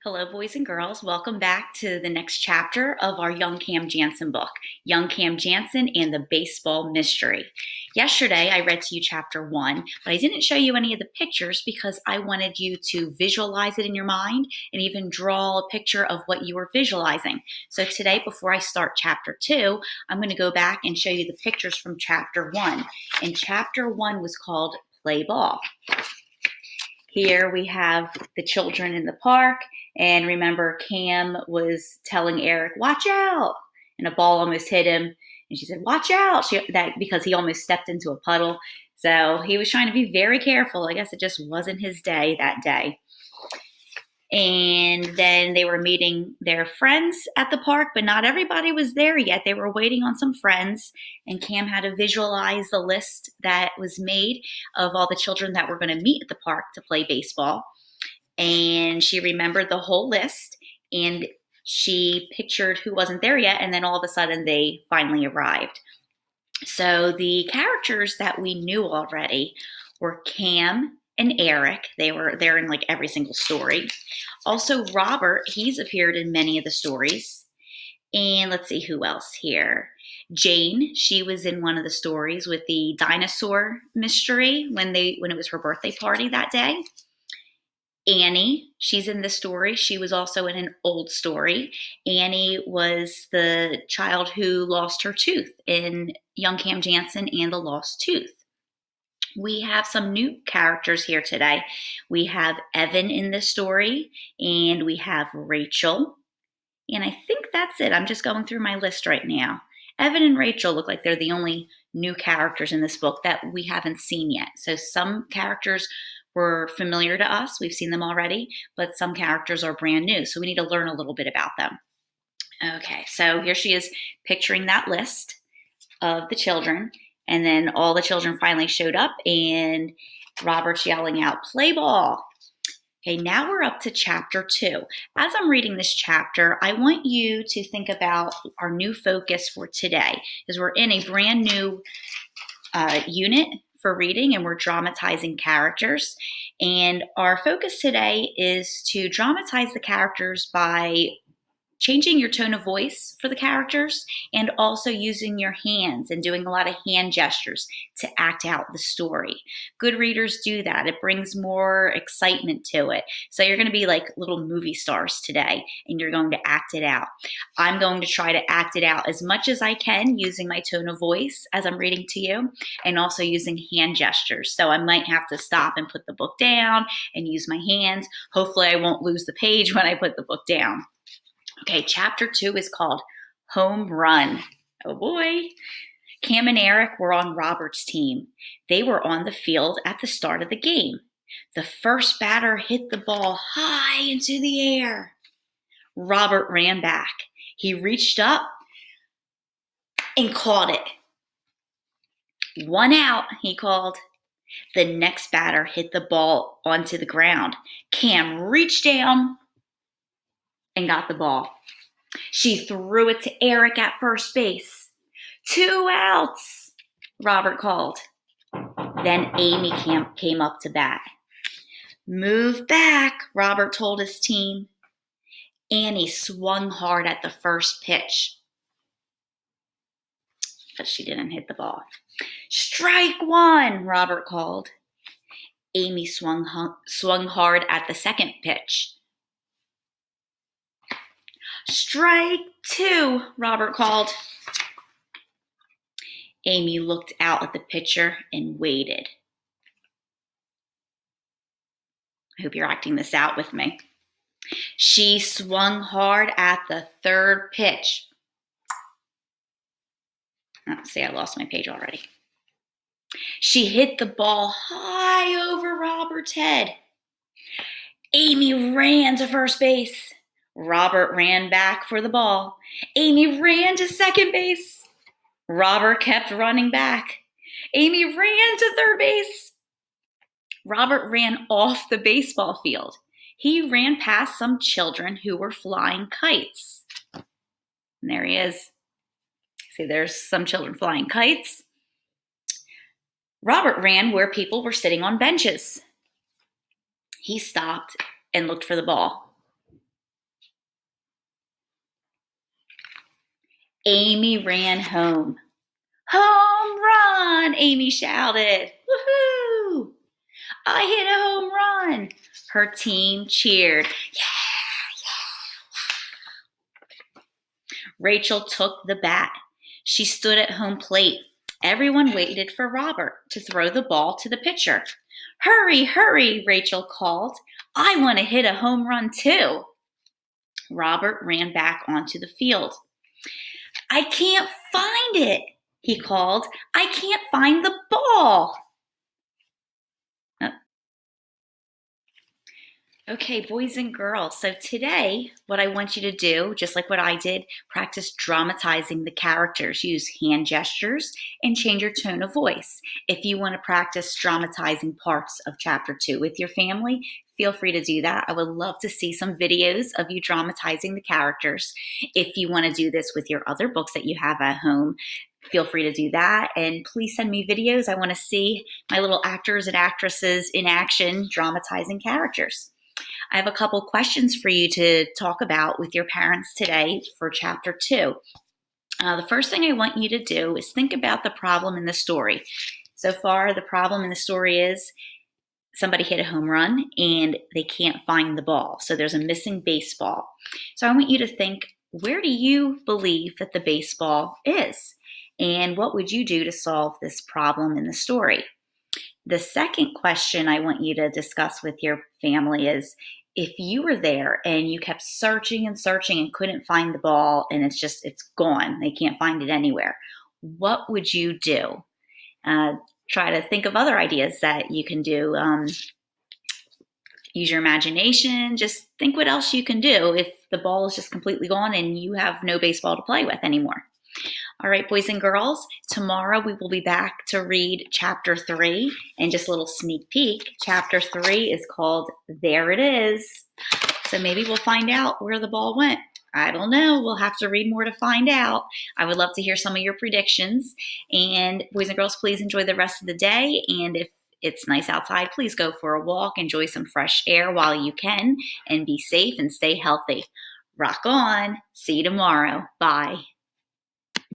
Hello, boys and girls. Welcome back to the next chapter of our Young Cam Jansen book, Young Cam Jansen and the Baseball Mystery. Yesterday, I read to you chapter 1, but I didn't show you any of the pictures because I wanted you to visualize it in your mind and even draw a picture of what you were visualizing. So today, before I start chapter 2, I'm going to go back and show you the pictures from chapter 1. And chapter 1 was called Play Ball. Here we have the children in the park, and remember Cam was telling Eric, watch out, and a ball almost hit him, and she said, watch out, because he almost stepped into a puddle. So he was trying to be very careful. I guess it just wasn't his day that day. And then they were meeting their friends at the park, but not everybody was there yet. They were waiting on some friends, and Cam had to visualize the list that was made of all the children that were going to meet at the park to play baseball. And she remembered the whole list, and she pictured who wasn't there yet, and then all of a sudden they finally arrived. So the characters that we knew already were Cam and Eric. They were there in like every single story. Also, Robert, he's appeared in many of the stories. And let's see who else here. Jane, she was in one of the stories with the dinosaur mystery when it was her birthday party that day. Annie, she's in this story. She was also in an old story. Annie was the child who lost her tooth in Young Cam Jansen and the Lost Tooth. We have some new characters here today. We have Evan in this story, and we have Rachel. And I think that's it. I'm just going through my list right now. Evan and Rachel look like they're the only new characters in this book that we haven't seen yet. So some characters were familiar to us. We've seen them already, but some characters are brand new. So we need to learn a little bit about them. Okay, so here she is picturing that list of the children. And then all the children finally showed up, and Robert's yelling out, play ball. Okay, now we're up to chapter 2. As I'm reading this chapter, I want you to think about our new focus for today, because we're in a brand new unit for reading, and we're dramatizing characters. And our focus today is to dramatize the characters by changing your tone of voice for the characters and also using your hands and doing a lot of hand gestures to act out the story. Good readers do that. It brings more excitement to it. So you're going to be like little movie stars today, and you're going to act it out. I'm going to try to act it out as much as I can using my tone of voice as I'm reading to you, and also using hand gestures. So I might have to stop and put the book down and use my hands. Hopefully I won't lose the page when I put the book down. Okay, chapter 2 is called Home Run. Oh boy. Cam and Eric were on Robert's team. They were on the field at the start of the game. The first batter hit the ball high into the air. Robert ran back. He reached up and caught it. 1 out, he called. The next batter hit the ball onto the ground. Cam reached down and got the ball. She threw it to Eric at first base. 2 outs, Robert called. Then Amy came up to bat. Move back, Robert told his team. Annie swung hard at the first pitch, but she didn't hit the ball. Strike 1, Robert called. Amy swung hard at the second pitch. Strike 2, Robert called. Amy looked out at the pitcher and waited. I hope you're acting this out with me. She swung hard at the third pitch. Oh, see, I lost my page already. She hit the ball high over Robert's head. Amy ran to first base. Robert ran back for the ball. Amy ran to second base. Robert kept running back. Amy ran to third base. Robert ran off the baseball field. He ran past some children who were flying kites. And there he is. See, there's some children flying kites. Robert ran where people were sitting on benches. He stopped and looked for the ball. Amy ran home. Home run! Amy shouted. Woohoo! I hit a home run. Her team cheered. Rachel took the bat. She stood at home plate. Everyone waited for Robert to throw the ball to the pitcher. Hurry, hurry, Rachel called. I want to hit a home run too. Robert ran back onto the field. I can't find it, he called. I can't find the ball. Okay, boys and girls, so today what I want you to do, just like what I did, practice dramatizing the characters. Use hand gestures and change your tone of voice. If you want to practice dramatizing parts of chapter 2 with your family, feel free to do that. I would love to see some videos of you dramatizing the characters. If you want to do this with your other books that you have at home, feel free to do that. And please send me videos. I want to see my little actors and actresses in action dramatizing characters. I have a couple questions for you to talk about with your parents today for chapter 2. The first thing I want you to do is think about the problem in the story. So far, the problem in the story is somebody hit a home run and they can't find the ball. So there's a missing baseball. So I want you to think, where do you believe that the baseball is? And what would you do to solve this problem in the story? The second question I want you to discuss with your family is, if you were there and you kept searching and searching and couldn't find the ball and it's gone, they can't find it anywhere, what would you do? Try to think of other ideas that you can do. Use your imagination. Just think what else you can do if the ball is just completely gone and you have no baseball to play with anymore. All right, boys and girls, tomorrow we will be back to read chapter 3. And just a little sneak peek, chapter 3 is called There It Is. So maybe we'll find out where the ball went. I don't know. We'll have to read more to find out. I would love to hear some of your predictions. And boys and girls, please enjoy the rest of the day. And if it's nice outside, please go for a walk, enjoy some fresh air while you can, and be safe and stay healthy. Rock on. See you tomorrow. Bye.